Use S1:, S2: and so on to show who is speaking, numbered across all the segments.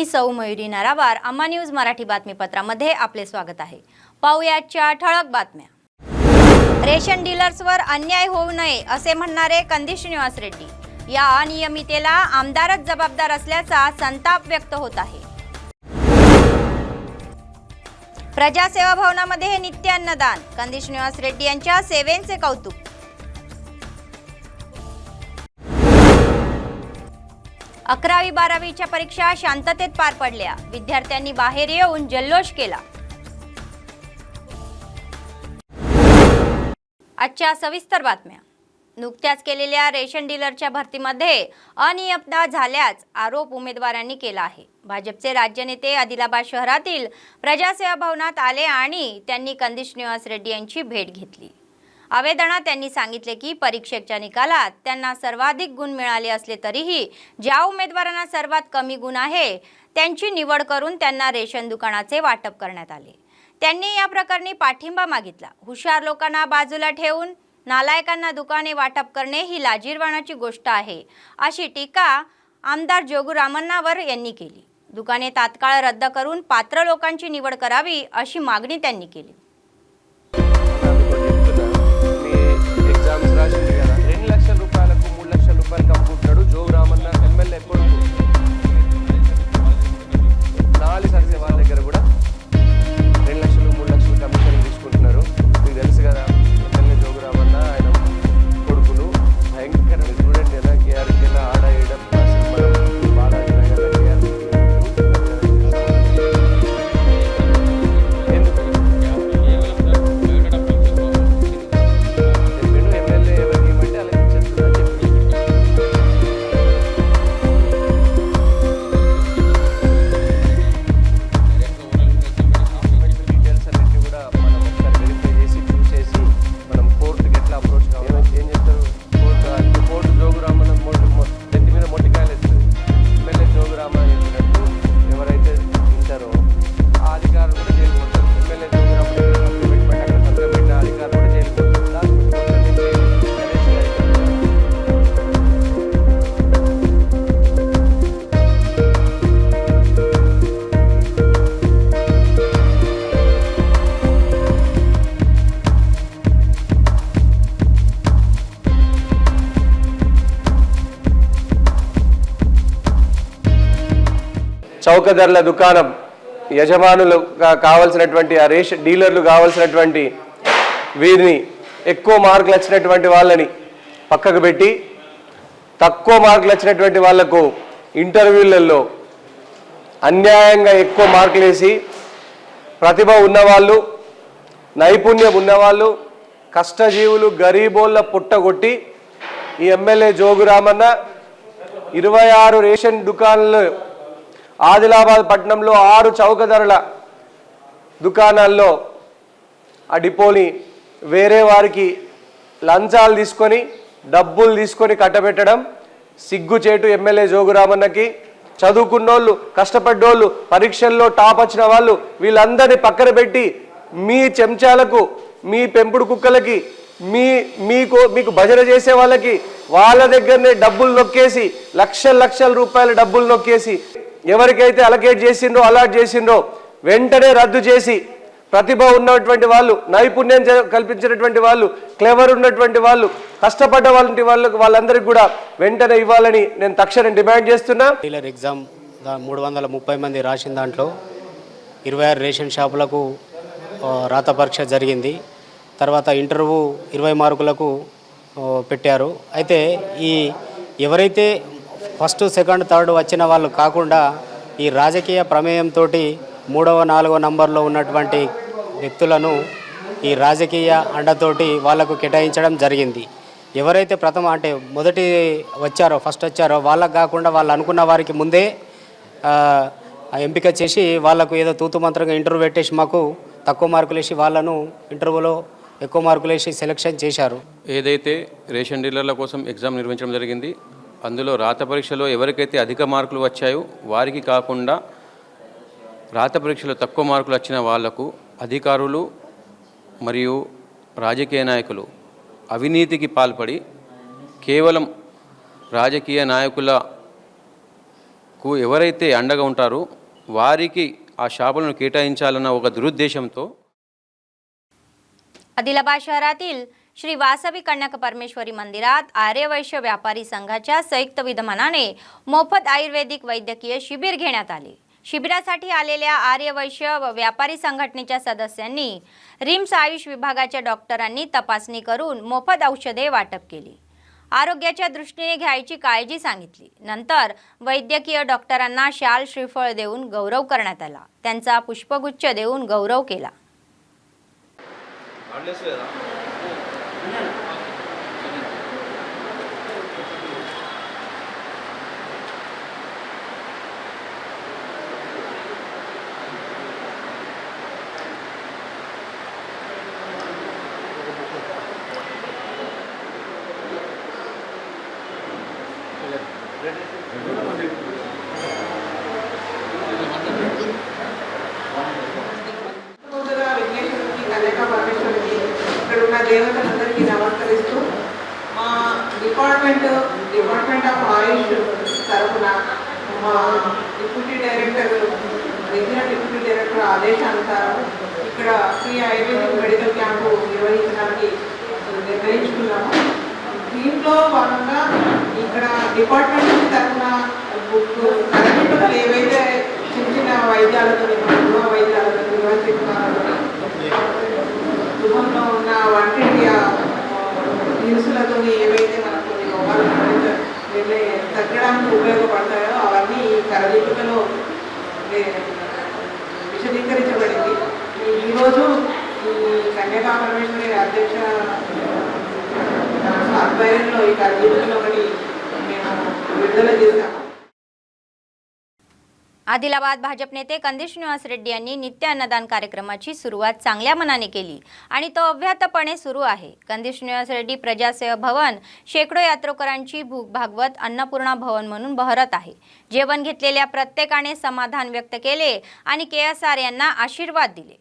S1: सौ मयुरी नरावार, अम्मा न्यूज मराठी बातमीपत्रामध्ये आपले स्वागत आहे। पाहुयाच्या ठळक बातम्या। रेशन डीलर्सवर अन्याय होऊ नये असे म्हणणारे कंदी श्रीनिवास रेड्डी। या अनियमितेला आमदारच जबाबदार असल्याचा संताप व्यक्त होत आहे। प्रजासेवा भवनामध्ये हे नित्य अन्नदान, कंदी श्रीनिवास रेड्डी यांच्या सेवेचे कौतुक। 11वी 12वीच्या परीक्षा शांततेत पार पडल्या, विद्यार्थ्यांनी बाहेर येऊन जल्लोष केला। आजच्या सविस्तर बातम्या। नुकत्याच केलेल्या रेशन डीलरच्या भरतीमध्ये अनियमितता झाल्याचा आरोप उमेदवारांनी केला आहे। भाजपचे राज्य नेते आदिलाबाद शहरातील प्रजासेवा भवनात आले आणि त्यांनी कंदी श्रीनिवास रेड्डी यांची भेट घेतली। आवेदनात त्यांनी सांगितले की परीक्षेच्या निकालात त्यांना सर्वाधिक गुण मिळाले असले तरीही ज्या उमेदवारांना सर्वात कमी गुण आहे त्यांची निवड करून त्यांना रेशन दुकानाचे वाटप करण्यात आले। त्यांनी या प्रकरणी पाठिंबा मागितला। हुशार लोकांना बाजूला ठेवून नालायकांना दुकाने वाटप करणे ही लाजिरवाणाची गोष्ट आहे, अशी टीका आमदार जोगूरामन्नावर यांनी केली। दुकाने तात्काळ रद्द करून पात्र लोकांची निवड करावी अशी मागणी त्यांनी केली।
S2: చౌకధరల దుకాణం యజమానులు కావాల్సినటువంటి ఆ రేషన్ డీలర్లు కావాల్సినటువంటి వీరిని ఎక్కువ మార్కులు వచ్చినటువంటి వాళ్ళని పక్కకు పెట్టి తక్కువ మార్కులు వచ్చినటువంటి వాళ్లకు ఇంటర్వ్యూలలో అన్యాయంగా ఎక్కువ మార్కులు వేసి ప్రతిభ ఉన్నవాళ్ళు, నైపుణ్యం ఉన్నవాళ్ళు, కష్టజీవులు, గరీబోళ్ళ పుట్టగొట్టి ఈ ఎమ్మెల్యే జోగురామన్న 26 రేషన్ దుకాణాలు ఆదిలాబాద్ పట్టణంలో 6 చౌక ధరల దుకాణాల్లో ఆ డిపోని వేరే వారికి లంచాలు తీసుకొని డబ్బులు తీసుకొని కట్టబెట్టడం సిగ్గుచేటు ఎమ్మెల్యే జోగురామన్నకి। చదువుకున్నోళ్ళు, కష్టపడ్డోళ్ళు, పరీక్షల్లో టాప్ వచ్చిన వాళ్ళు వీళ్ళందరినీ పక్కన పెట్టి మీ చెంచాలకు, మీ పెంపుడు కుక్కలకి, మీకు భజన చేసే వాళ్ళకి వాళ్ళ దగ్గరనే డబ్బులు నొక్కేసి లక్షల రూపాయల డబ్బులు నొక్కేసి ఎవరికైతే అలకేట్ చేసిండ్రో, అలాట్ చేసిండ్రో వెంటనే రద్దు చేసి ప్రతిభ ఉన్నటువంటి వాళ్ళు, నైపుణ్యం కల్పించినటువంటి వాళ్ళు, క్లెవర్ ఉన్నటువంటి వాళ్ళు, కష్టపడ్డ వాళ్ళందరికీ కూడా వెంటనే ఇవ్వాలని నేను తక్షణం డిమాండ్ చేస్తున్నా।
S3: డీలర్ ఎగ్జామ్ 330 మంది రాసిన దాంట్లో 26 రేషన్ షాపులకు రాత పరీక్ష జరిగింది। తర్వాత ఇంటర్వ్యూ 20 మార్కులకు పెట్టారు। అయితే ఎవరైతే ఫస్ట్, సెకండ్, థర్డ్ వచ్చిన వాళ్ళు కాకుండా ఈ రాజకీయ ప్రమేయంతో 3వ 4వ నంబర్లో ఉన్నటువంటి వ్యక్తులను ఈ రాజకీయ అండతోటి వాళ్లకు కేటాయించడం జరిగింది। ఎవరైతే ప్రథమ అంటే మొదటి ఫస్ట్ వచ్చారో వాళ్ళకు కాకుండా వాళ్ళు అనుకున్న వారికి ముందే ఎంపిక చేసి వాళ్ళకు ఏదో తూతు మంత్రంగా ఇంటర్వ్యూ పెట్టేసి మాకు తక్కువ మార్కులు వేసి వాళ్ళను ఇంటర్వ్యూలో ఎక్కువ మార్కులు వేసి సెలెక్షన్ చేశారు।
S4: ఏదైతే రేషన్ డీలర్ల కోసం ఎగ్జామ్ నిర్వహించడం జరిగింది, అందులో రాత పరీక్షలో ఎవరికైతే అధిక మార్కులు వచ్చాయో వారికి కాకుండా రాత పరీక్షలో తక్కువ మార్కులు వచ్చిన వాళ్లకు అధికారులు మరియు రాజకీయ నాయకులు అవినీతికి పాల్పడి కేవలం రాజకీయ నాయకుల ఎవరైతే అండగా ఉంటారో వారికి ఆ షాపులను కేటాయించాలన్న ఒక దురుద్దేశంతో
S1: आदिलाबाद शहरातील श्री वासवी कन्या परमेश्वरी मंदिरात आर्यवैश्य व्यापारी संघाच्या संयुक्त विद्यमानाने मोफत आयुर्वेदिक वैद्यकीय शिबिर घेण्यात आले। शिबिरासाठी आलेल्या आर्यवैश्य व्यापारी संघटनेच्या सदस्यांनी रिम्स आयुष विभागाच्या डॉक्टरांनी तपासणी करून मोफत औषधे वाटप केली। आरोग्याच्या दृष्टीने घ्यायची काळजी सांगितली। नंतर वैद्यकीय डॉक्टरांना शाल श्रीफळ देऊन गौरव करण्यात आला। त्यांचा पुष्पगुच्छ देऊन गौरव केला।
S5: దేవతలందరికీ నమస్కరిస్తూ మా డిపార్ట్మెంట్ ఆఫ్ ఆయుష్ తరఫున మా రీజనల్ డిప్యూటీ డైరెక్టర్ ఆదేశానుసారం ఇక్కడ ఫ్రీ ఆయుర్వేదిక్ మెడికల్ క్యాంపు నిర్వహించడానికి నిర్ణయించుకున్నాము। దీంట్లో భాగంగా ఇక్కడ డిపార్ట్మెంట్ తరఫున కరెంటులు ఏవైతే చిన్న చిన్న వైద్యాలతో గృహ వైద్యాలతో నిర్వహిస్తున్నారో గృహంలో ఉన్న వంటింటి దినుసులతో ఏవైతే మనకు రోగాలు తగ్గడానికి ఉపయోగపడతాయో అవన్నీ ఈ కరదీపికలో విశదీకరించబడింది। ఈరోజు ఈ కన్యకా పరమేశ్వరి అధ్యక్ష ఆధ్వర్యంలో ఈ కరదీపికలో ఒకటి మేము విడుదల చేశాము।
S1: आदिलाबाद भाजप नेते कंदी श्रीनिवास रेड्डी यांनी नित्य अन्नदान कार्यक्रमाची सुरुवात चांगल्या मनाने केली आणि तो अव्याहतपणे सुरू आहे। कंदी श्रीनिवास रेड्डी प्रजासेवा भवन शेकडो यात्रेकरांची भूक भागवत अन्नपूर्णा भवन म्हणून बहरत आहे। जेवण घेतलेल्या प्रत्येकाने समाधान व्यक्त केले आणि KSR यांना आशीर्वाद दिले।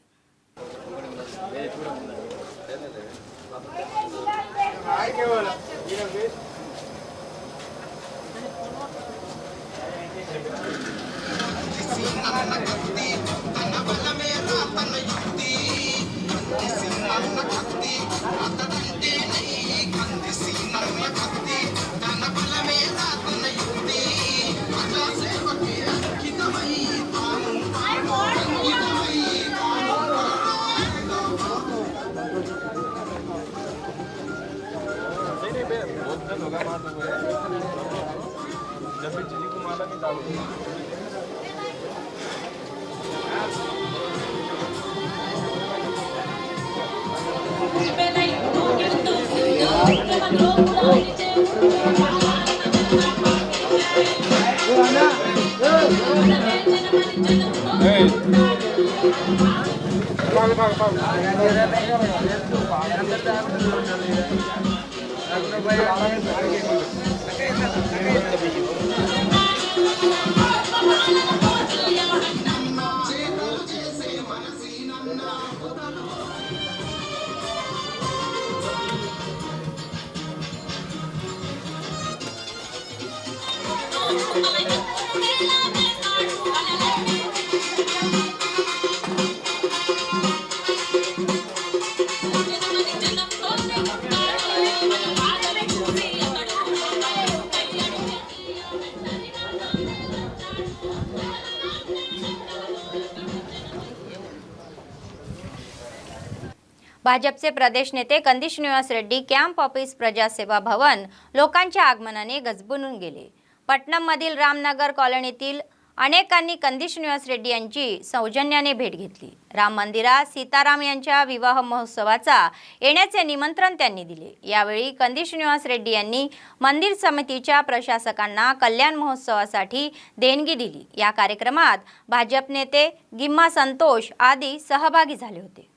S1: भाजपचे प्रदेश नेते कंदी श्रीनिवास रेड्डी कॅम्प ऑफिस प्रजासेवा भवन लोकांच्या आगमनाने गजबजून गेले। पटणममधील रामनगर कॉलनीतील अनेकांनी कंदी श्रीनिवास रेड्डी यांची सौजन्याने भेट घेतली। राम मंदिरात सीताराम यांच्या विवाह महोत्सवाचा येण्याचे निमंत्रण त्यांनी दिले। यावेळी कंदी श्रीनिवास रेड्डी यांनी मंदिर समितीच्या प्रशासकांना कल्याण महोत्सवासाठी देणगी दिली। या कार्यक्रमात भाजप नेते गिम्मा संतोष आदी सहभागी झाले होते।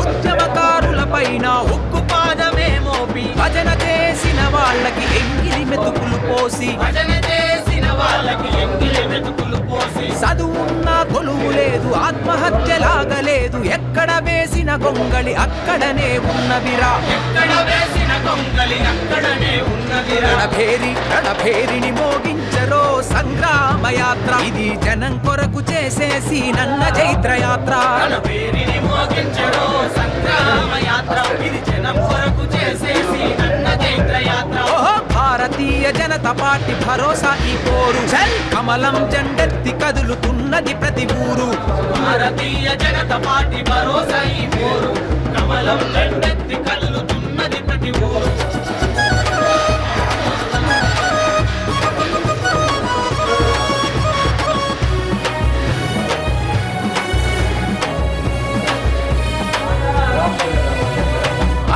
S6: ఉద్యమకారులపైన ఉక్కు పాదమేమో పోసి భజన చేసిన వాళ్ళకి ఎంగిలి మెతుకులు పోసి చదువున్న కొలువు లేదు ఆత్మహత్యలాగలేదు ఎక్కడ వేసిన గొంగళి అక్కడనే ఉన్నవిరా ఎక్కడ వేసిన గొంగళి అక్కడనే ఉన్నవిరా రణభేరిని మోగించరో సంగ్రామయాత్ర ఇది జనం కొరకు చేసేసి నన్న చైత్రయాత్ర రణభేరిని మోగించరో సంగ్రామయాత్ర ఇది జనం కొరకు చేసేసి నన్న చైత్రయాత్ర ఓహో భారతీయ జనతా పార్టీ భరోసా ఈ పోరు జల్ కమలం జెండెత్తి కదులుతున్నది ప్రతి ఊరు భారతీయ జనతా పార్టీ భరోసా ఈ పోరు కమలం జెండెత్తి కదులుతున్నది ప్రతి ఊరు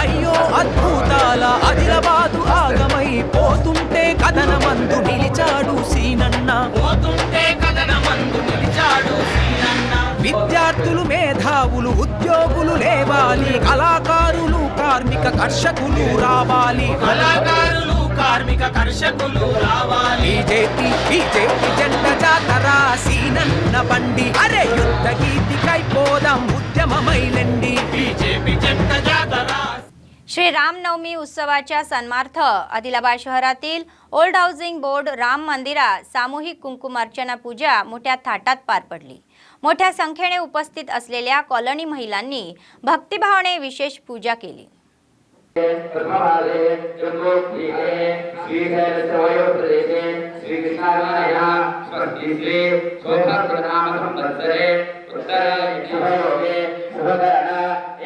S6: అయ్యో అద్భుతాల ఆదిలాబాదు ఆగమై పోతుంటే కథనమందు నిలిచాడు సీనన్న పోతుంటే కథనమందు నిలిచాడు సీనన్న విద్యార్థులు మేధావులు ఉద్యోగులు లేవాలి కళాకారులు కార్మిక కర్షకులు రావాలి కళాకారులు కార్మిక కర్షకులు రావాలి బీజేపీ జెండా జాతర సీనన్న బండి అరే యుద్ధ గీతికై పోదాం ఉద్యమమైలండి బీజేపీ జెండా జాతర
S1: श्री रामनवमी उत्सवाच्या सन्मार्थ आदिलाबाद शहरातील ओल्ड हाऊसिंग बोर्ड राम मंदिरात सामूहिक कुंकुमार्चना पूजा मोठ्या थाटात पार पडली। मोठ्या संख्येने उपस्थित असलेल्या कॉलनी महिलांनी भक्तिभावाने विशेष पूजा केली।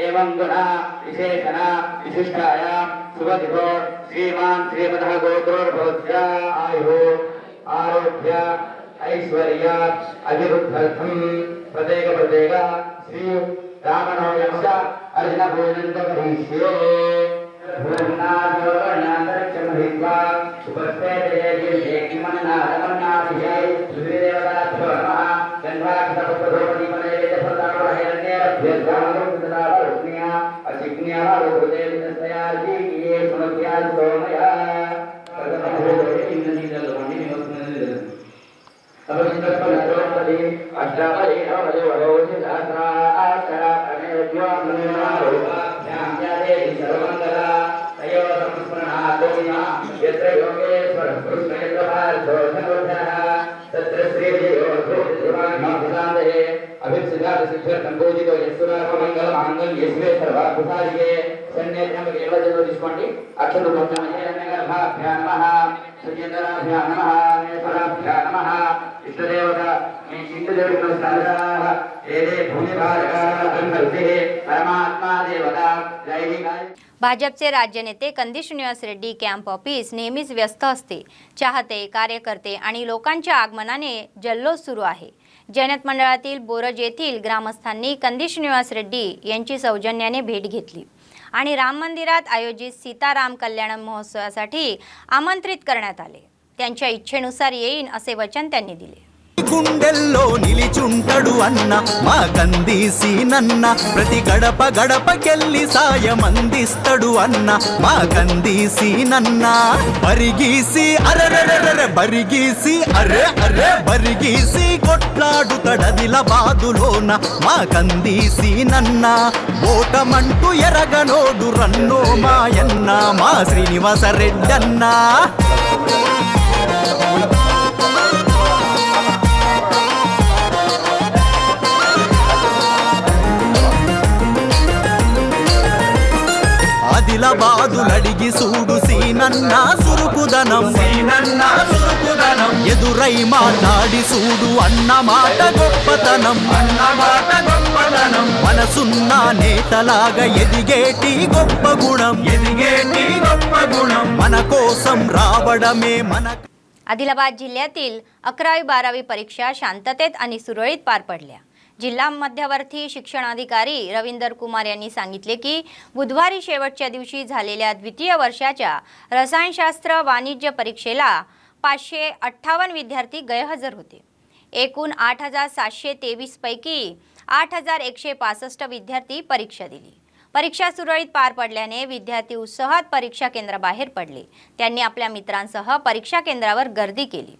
S7: एवं गुणा विशेषण विशिष्टाय सुभदिभो श्रीमान श्रीमतः गोत्रोद्भवस्य आयुः आरोग्य ऐश्वर्य अभिवृद्धर्थं प्रत्येक श्री रामनवम्यस्य अर्जुन भोजनं करिष्ये भूमनादवर्णान्तरिक्षमहित्वा उपस्थेते देकिमन्नादमन्नादिजय सुदेवताभ्यो नमः गन्धाक्षतपद्रोपदीपनेवेद फलदानोरण्यरभ्यर्गामरुद्रावरुष्ण्या अचिज्ञावरुदेवितस्यार्जी ये सुमत्याल सोमया अभिष्टपनद्रोपदी अष्टापदी नवदे वरोधि सहस्रा आचरा प्रणेभ्यो मन्नारोपा ध्यायादेवी सर्वमङ्गला तयो संस्मरणादोमिना यत्र योगेश्वर कृष्णेन्द्रभार्गो धनुर्धरः तत्र श्रीदेवोऽभिषिक्तान्दे अभिषिक्तासिद्ध्यर्थम्भूजितो यस्सुरार्वमङ्गलमाङ्गल्ये शिवे सर्वार्थसाधिके सन्निध्यम्बके वचनो తీసుకోండి అక్షరు బ్రహ్మణ్యేనగర్భాభ్యా నమః సుజేంద్రాభ్యా నమః నేశ్వరాభ్యా నమః ఇష్టదేవత మీ ఇంటిదేవుడి నమస్కారాः ఏదే భూమిభారకాः సంకల్పే పరమాత్మా దేవత జైవికాయ
S1: भाजपचे राज्य नेते कंदी श्रीनिवास रेड्डी कॅम्प ऑफिस नेहमीच व्यस्त असते। चाहते कार्यकर्ते आणि लोकांच्या आगमनाने जल्लोष सुरू आहे। जैनत मंडळातील बोरज येथील ग्रामस्थांनी कंदी श्रीनिवास रेड्डी यांची सौजन्याने भेट घेतली आणि राम मंदिरात आयोजित सीताराम कल्याण महोत्सवासाठी आमंत्रित करण्यात आले। त्यांच्या इच्छेनुसार येईन असे वचन त्यांनी दिले।
S8: గుండెల్లో నిలిచుంటడు అన్న మా కందీసీనన్న ప్రతి గడప గడపకెళ్ళి సాయం అందిస్తడు అన్న మా కందీసీనన్న బరిగీసి అరెరెరెరె బరిగీసి అరే అరే బరిగీసి కొట్లాడుతడదిలాబాదులోన మా కందీసీనన్న ఓటమంటూ ఎరగనోడు రన్నో మాయన్న మా శ్రీనివాస రెడ్డన్న ఆదిలాబాదులడిగి సూడు సీనన్న సురుకుదనం ఎదురై మాట్లాడి సూడు అన్న మాట గొప్పతనం మనసున్న నేతలాగా ఎదిగేటి గొప్ప గుణం మన కోసం రావడమే మన
S1: आदिलाबाद जिल्ह्यातील 11वी-12वी परीक्षा शांततेत आणि सुरळीत पार पडल्या। जिल्हा मध्यवर्ती शिक्षणाधिकारी रवींदर कुमार यांनी सांगितले की बुधवारी शेवटच्या दिवशी झालेल्या द्वितीय वर्षाच्या रसायनशास्त्र वाणिज्य परीक्षेला 558 विद्यार्थी गैरहजर होते। एकूण 8723 पैकी 8165 विद्यार्थी परीक्षा दिली। परीक्षा सुरळीत पार पडल्याने विद्यार्थी उत्साहात परीक्षा केंद्राबाहेर पडले. त्यांनी आपल्या मित्रांसह परीक्षा केंद्रावर गर्दी केली.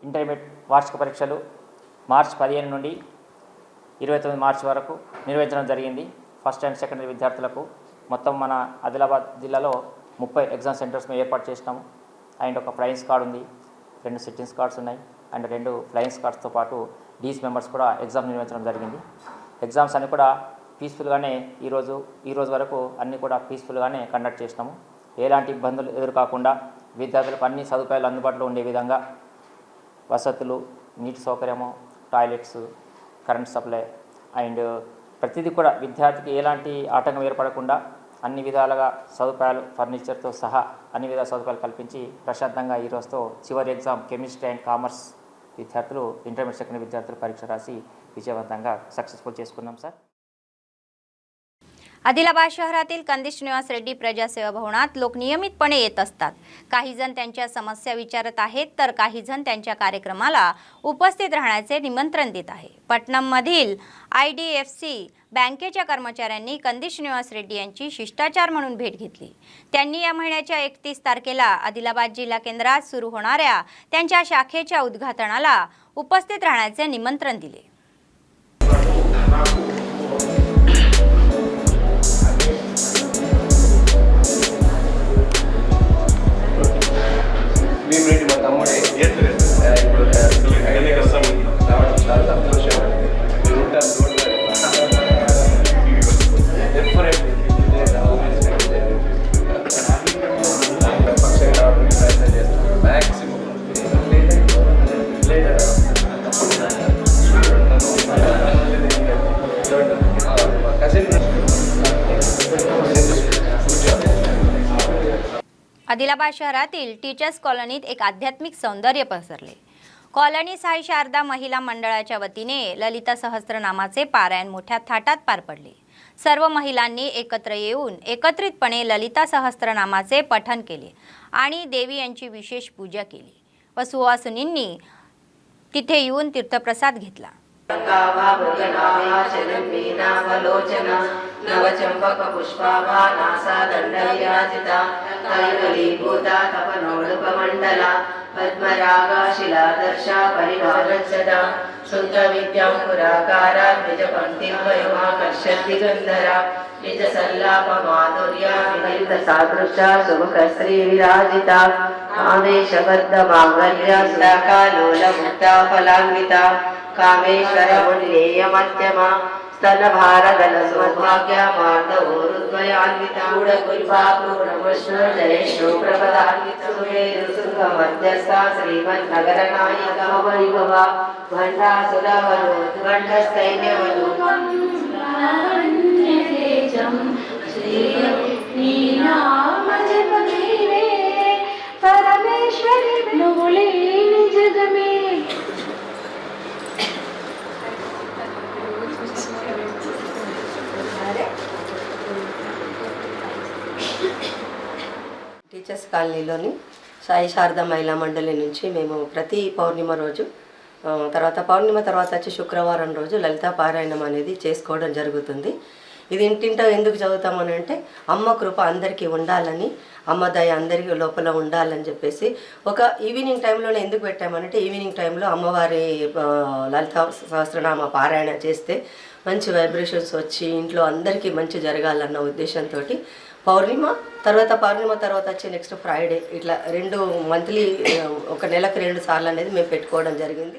S9: ఇంటర్మీడియట్ వార్షిక పరీక్షలు మార్చి 15 నుండి 29 మార్చి వరకు నిర్వహించడం జరిగింది. ఫస్ట్ అండ్ సెకండరీ విద్యార్థులకు మొత్తం మన ఆదిలాబాద్ జిల్లాలో 30 ఎగ్జామ్ సెంటర్స్ మేము ఏర్పాటు చేసినాము. అండ్ ఒక ఫ్లయింగ్ స్క్వాడ్ ఉంది, 2 సిట్టింగ్ స్క్వాడ్స్ ఉన్నాయి, అండ్ 2 ఫ్లయింగ్ స్క్వాడ్స్తో పాటు డీస్ మెంబర్స్ కూడా ఎగ్జామ్ నిర్వహించడం జరిగింది. ఎగ్జామ్స్ అన్నీ కూడా పీస్ఫుల్గానే ఈ రోజు వరకు అన్నీ కూడా పీస్ఫుల్గానే కండక్ట్ చేసినాము. ఎలాంటి ఇబ్బందులు ఎదురుకాకుండా విద్యార్థులకు అన్ని సదుపాయాలు అందుబాటులో ఉండే విధంగా వసతులు, నీటి సౌకర్యము, టాయిలెట్స్, కరెంట్ సప్లై అండ్ ప్రతిదీ కూడా విద్యార్థికి ఎలాంటి ఆటంకం ఏర్పడకుండా అన్ని విధాలుగా సదుపాయాలు, ఫర్నిచర్తో సహా అన్ని విధాల సదుపాయాలు కల్పించి ప్రశాంతంగా ఈ రోజుతో చివరి ఎగ్జామ్ కెమిస్ట్రీ అండ్ కామర్స్ విద్యార్థులు, ఇంటర్మీడియట్ సెకండరీ విద్యార్థులు పరీక్ష రాసి विजयवंతంగా सक्सेसफुल చేసుకున్నాం సార్.
S1: आदिलाबाद शहरातील कंदी श्रीनिवास रेड्डी प्रजासेवा भवनात लोक नियमितपणे येत असतात. काही जण त्यांच्या समस्या विचारत आहेत तर काही जण त्यांच्या कार्यक्रमाला उपस्थित राहण्याचे निमंत्रण देत आहे. पटणममधील IDFC बँकेच्या कर्मचाऱ्यांनी कंदी श्रीनिवास रेड्डी यांची शिष्टाचार म्हणून भेट घेतली. त्यांनी या महिन्याच्या 31 तारखेला आदिलाबाद जिल्हा केंद्रात सुरू होणाऱ्या त्यांच्या शाखेच्या उद्घाटनाला उपस्थित राहण्याचे निमंत्रण दिले. आदिलाबाद शहरातील टीचर्स कॉलनीत एक आध्यात्मिक सौंदर्य पसरले. कॉलनी साई शारदा महिला मंडळाच्या वतीने ललिता सहस्त्रनामाचे पारायण मोठ्या थाटात पार पडले. सर्व महिलांनी एकत्र येऊन एकत्रितपणे ललिता सहस्त्रनामाचे पठण केले आणि देवी यांची विशेष पूजा केली व सुवासिनींनी तिथे येऊन तीर्थप्रसाद घेतला.
S10: नवचंपक पुष्पाभा नासा दंडविराजिता कैवलीभूता तपनोडुपमण्डला पद्मरागा शिलादर्शा परिवारज्जता शुद्धविद्यां पुराकारा द्विजपङ्क्तिं वयमाकर्षति गन्धरा निजसल्लापमाधुर्या विनिर्दसादृशा सुमुखश्री विराजिता आवेशबद्धमाङ्गल्या सुधाकालोलमुक्ता फलान्विता कामेश्वरमुनिनेयमध्यमा स्तनभारदलसौभाग्या मार्दवोरुद्वयान्विता गुडकुल्पापूर्णपुष्णजयेषु प्रपदान्विता सुमेरुसुखमध्यस्था श्रीमन्नगरनायिका वैभवा भण्डासुरवरोद्भण्डस्तैन्यवधू परमेश्वरी नोले जग में టీచర్స్ కాలనీలోని సాయి శారదా మహిళా మండలి నుంచి మేము ప్రతి పౌర్ణిమ రోజు పౌర్ణిమ తర్వాత వచ్చి శుక్రవారం రోజు లలితా పారాయణం అనేది చేసుకోవడం జరుగుతుంది. ఇది ఇంటింటా ఎందుకు చదువుతామని అంటే అమ్మ కృప అందరికీ ఉండాలని, అమ్మ దయ అందరికీ లోపల ఉండాలని చెప్పేసి ఒక ఈవినింగ్ టైంలోనే ఎందుకు పెట్టామనంటే ఈవినింగ్ టైంలో అమ్మవారి లలితా సహస్రనామ పారాయణ చేస్తే మంచి వైబ్రేషన్స్ వచ్చి ఇంట్లో అందరికీ మంచి జరగాలన్న ఉద్దేశంతో పౌర్ణిమ తర్వాత వచ్చి నెక్స్ట్ ఫ్రైడే ఇట్లా 2 మంత్లీ ఒక నెలకు 2 సార్లు అనేది మేము పెట్టుకోవడం జరిగింది.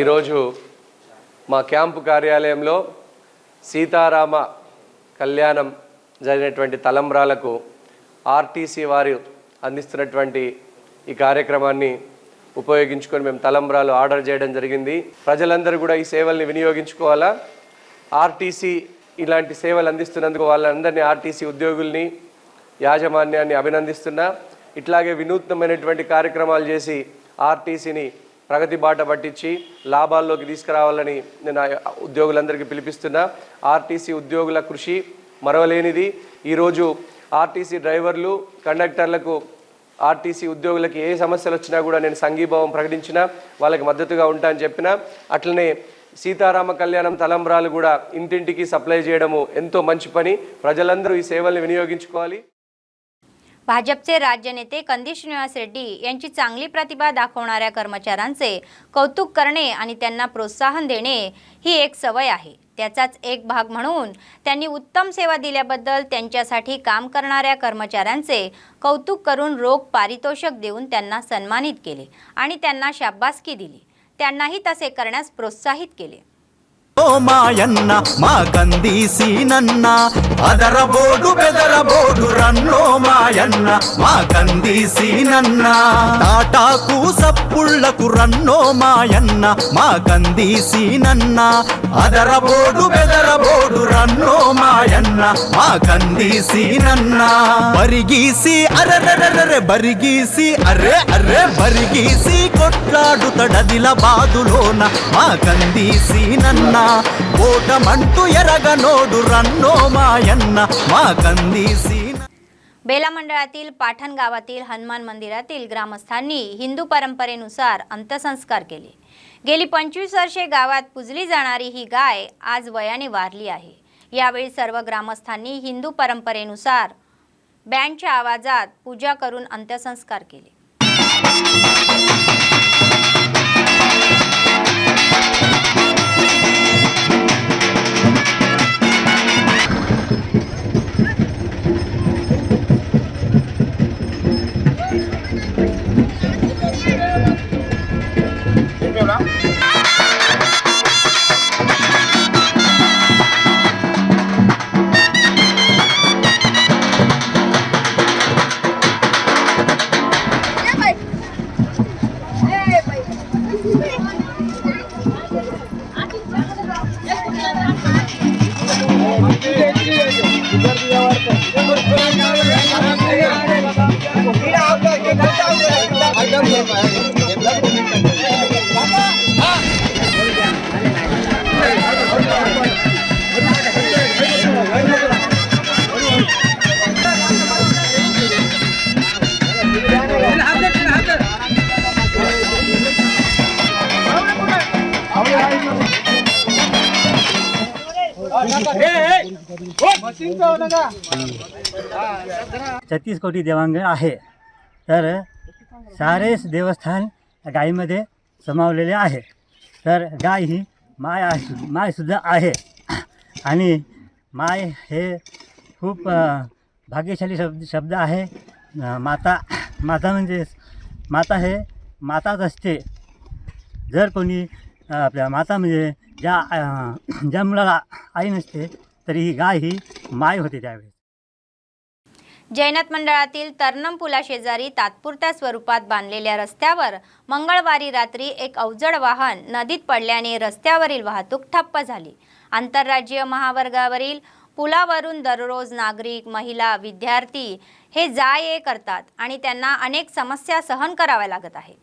S2: ఈరోజు మా క్యాంపు కార్యాలయంలో సీతారామ కళ్యాణం జరిగినటువంటి తలంబ్రాలకు ఆర్టీసీ వారు అందిస్తున్నటువంటి ఈ కార్యక్రమాన్ని ఉపయోగించుకొని మేము తలంబ్రాలు ఆర్డర్ చేయడం జరిగింది. ప్రజలందరూ కూడా ఈ సేవల్ని వినియోగించుకోవాలా. ఆర్టీసీ ఇలాంటి సేవలు అందిస్తున్నందుకు వాళ్ళందరినీ, ఆర్టీసీ ఉద్యోగుల్ని, యాజమాన్యాన్ని అభినందిస్తున్నా. ఇట్లాగే వినూత్నమైనటువంటి కార్యక్రమాలు చేసి ఆర్టీసీని ప్రగతి బాట పట్టించి లాభాల్లోకి తీసుకురావాలని నేను ఉద్యోగులందరికీ పిలిపిస్తున్నా. ఆర్టీసీ ఉద్యోగుల కృషి మరవలేనిది. ఈరోజు ఆర్టీసీ డ్రైవర్లు, కండక్టర్లకు, ఆర్టీసీ ఉద్యోగులకి ఏ సమస్యలు వచ్చినా కూడా నేను సంఘీభావం ప్రకటించిన, వాళ్ళకి మద్దతుగా ఉంటా అని చెప్పిన. అట్లనే సీతారామ కళ్యాణం తలంబ్రాలు కూడా ఇంటింటికి సప్లై చేయడము ఎంతో మంచి पणी. प्रजलंदरू ఈ సేవల్ని వినియోగించుకోవాలి.
S1: भाजपचे राज्य नेते कंदी श्रीनिवास रेड्डी यांची चांगली प्रतिभा दाखवणाऱ्या कर्मचाऱ्यांचे कौतुक करणे आणि त्यांना प्रोत्साहन देणे ही एक सवय आहे. त्याचाच एक भाग म्हणून त्यांनी उत्तम सेवा दिल्याबद्दल त्यांच्यासाठी काम करणाऱ्या कर्मचाऱ्यांचे कौतुक करून रोख पारितोषिक देऊन त्यांना सन्मानित केले आणि त्यांना शाबासकी दिली. त्यांनाही तसे करण्यास प्रोत्साहित केले.
S8: ఓ మాయన్న మా కందీసీనన్న అదరబోడు బెదరబోడు రన్నో మాయన్న మా కందీసీనన్న తాటాకు సప్పుళ్లకు రన్నో మాయన్న మా కందీసీనన్న అదరబోడు బెదరబోడు రన్నో మాయన్న మా కందీసీనన్న బరిగీసి అరెరెరెరె బరిగీసి అరే అరే బరిగీసి కొట్లాడుతడదిల బాదులోన మా కందీసీనన్న ఓటమంటూ ఎరగనోడు రన్నో మాయన్న మా కందీసీన.
S1: बेला मंडळातील पाठण गावातील हनुमान मंदिरातील ग्रामस्थांनी हिंदू परंपरेनुसार अंत्यसंस्कार केले. गेली 25 वर्षे गावात पूजली जाणारी ही गाय आज वयाने वारली आहे. यावेळी सर्व ग्रामस्थांनी हिंदू परंपरेनुसार बँडच्या आवाजात पूजा करून अंत्यसंस्कार केले.
S11: छत्तीस कोटी देवांगण आहे. तर सारे देवस्थान गायीमध्ये समावलेले आहे. तर गाय ही मायसुद्धा आहे आणि माय हे खूप भाग्यशाली शब्द आहे. माता म्हणजे माता हे माताच असते. जर कोणी आपल्या माता म्हणजे ज्या मुलाला आई नसते तरी ही गाय ही माय होते त्यावेळेस.
S1: जैनत मंडळातील तरनम पुलाशेजारी तात्पुरत्या स्वरूपात बांधलेल्या रस्त्यावर मंगळवारी रात्री एक अवजड वाहन नदीत पडल्याने रस्त्यावरील वाहतूक ठप्प झाली. आंतरराज्यीय महामार्गावरील पुलावरून दररोज नागरिक, महिला, विद्यार्थी हे जा-ये करतात आणि त्यांना अनेक समस्या सहन कराव्या लागत आहेत.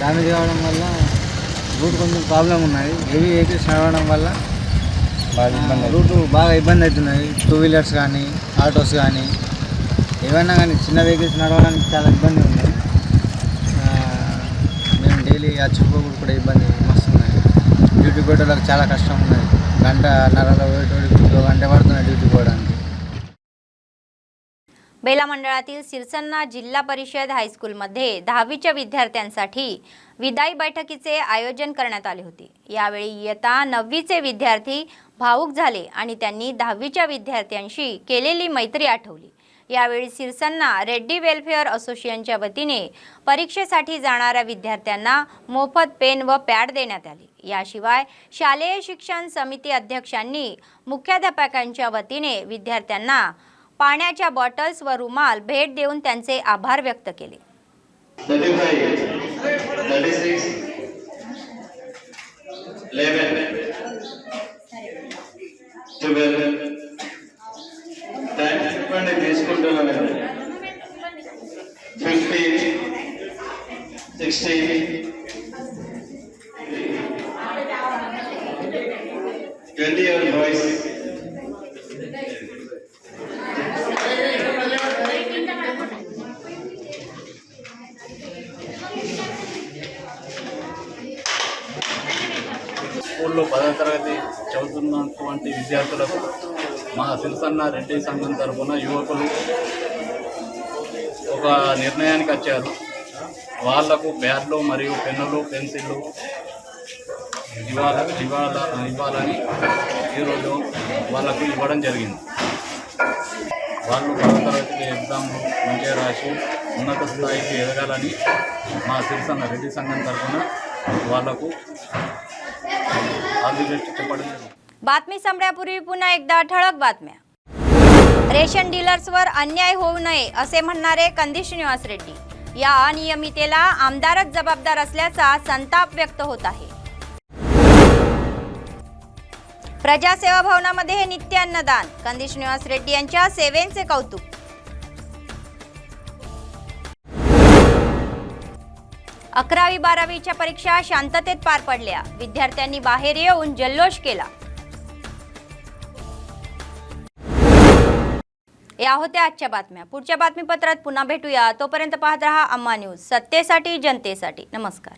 S12: డ్యామేజ్ కావడం వల్ల రూట్ కొంచెం ప్రాబ్లం ఉన్నది. హెవీ వెహికల్స్ నడవడం వల్ల రూటు బాగా ఇబ్బంది అవుతున్నాయి. 2 వీలర్స్ కానీ, ఆటోస్ కానీ, ఏవైనా కానీ చిన్న వెహికల్స్ నడవడానికి చాలా ఇబ్బంది ఉంది. డైలీ వచ్చిపోకుండా కూడా ఇబ్బంది మస్తున్నాయి. డ్యూటీ పోయేటోళ్ళకి చాలా కష్టం ఉన్నది. గంటన్నరలో పోయేటోళ్ళకి 1 గంట పడుతున్నాయి డ్యూటీ పోవడానికి.
S1: बेला मंडळातील सिरसन्ना जिल्हा परिषद हायस्कूलमध्ये 10वीच्या विद्यार्थ्यांसाठी विदाई बैठकीचे आयोजन करण्यात आले होते. यावेळी इयत्ता 9वीचे विद्यार्थी भावुक झाले आणि त्यांनी 10वीच्या विद्यार्थ्यांशी केलेली मैत्री आठवली. यावेळी सिरसन्ना रेड्डी वेलफेअर असोसिएशनच्या वतीने परीक्षेसाठी जाणाऱ्या विद्यार्थ्यांना मोफत पेन व पॅड देण्यात आले. याशिवाय शालेय शिक्षण समिती अध्यक्षांनी मुख्याध्यापकांच्या वतीने विद्यार्थ्यांना पाण्याच्या बॉटल्स व रुमाल भेट देऊन त्यांचे आभार व्यक्त केले.
S13: 35, 36, 11, 12, 10 చెప్పండి తీసుకుంటున్నాను. 15, 16, 21 boys.
S14: స్కూల్లో 10వ తరగతి చదువుతున్నటువంటి విద్యార్థులకు మా సిరసన్న రెడ్డి సంఘం తరఫున యువకులు ఒక నిర్ణయానికి వచ్చారు. వాళ్లకు ప్యాడ్లు మరియు పెన్నులు పెన్సిళ్ళు ఇవ్వాలని ఈరోజు వాళ్ళకు ఇవ్వడం జరిగింది. వాళ్ళు 10వ తరగతి ఎగ్జామ్లు మంచిగా రాసి ఉన్నత స్థాయికి ఎదగాలని మా సిరసన్న రెడ్డి సంఘం తరఫున వాళ్లకు
S1: बातमी संपण्यापूर्वी पुन्हा एकदा ठळक बातम्या. रेशन डीलर्सवर अन्याय होऊ नये असे म्हणणारे कंदी श्रीनिवास रेड्डी. या अनियमितेला आमदारच जबाबदार असल्याचा संताप व्यक्त होत आहे. प्रजासेवा भवनामध्ये हे नित्य अन्नदान. कंदी श्रीनिवास रेड्डी यांच्या सेवेचे कौतुक. 11वी 12वीच्या परीक्षा शांततेत पार पडल्या. विद्यार्थ्यांनी बाहेर येऊन जल्लोष केला. या होत्या आजच्या बातम्या. पुढच्या बातमीपत्रात पुन्हा भेटूया. तोपर्यंत पाहत रहा अम्मा न्यूज, सत्तेसाठी जनतेसाठी. नमस्कार.